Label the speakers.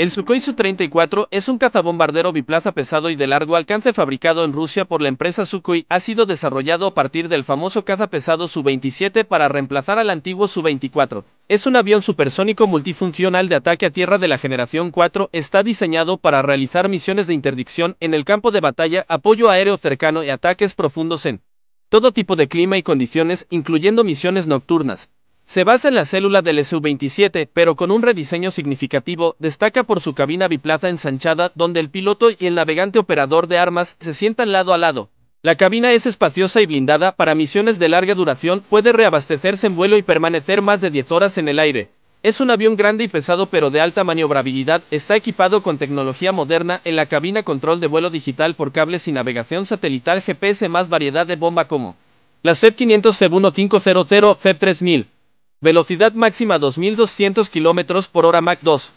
Speaker 1: El Sukhoi Su-34 es un cazabombardero biplaza pesado y de largo alcance fabricado en Rusia por la empresa Sukhoi. Ha sido desarrollado a partir del famoso caza pesado Su-27 para reemplazar al antiguo Su-24. Es un avión supersónico multifuncional de ataque a tierra de la generación 4. Está diseñado para realizar misiones de interdicción en el campo de batalla, apoyo aéreo cercano y ataques profundos en todo tipo de clima y condiciones, incluyendo misiones nocturnas. Se basa en la célula del Su-27, pero con un rediseño significativo. Destaca por su cabina biplaza ensanchada, donde el piloto y el navegante operador de armas se sientan lado a lado. La cabina es espaciosa y blindada. Para misiones de larga duración, puede reabastecerse en vuelo y permanecer más de 10 horas en el aire. Es un avión grande y pesado pero de alta maniobrabilidad. Está equipado con tecnología moderna. En la cabina, control de vuelo digital por cables y navegación satelital GPS, más variedad de bomba como las FEB500, FEB1500, FEB3000. Velocidad máxima 2200 km/h Mach 2.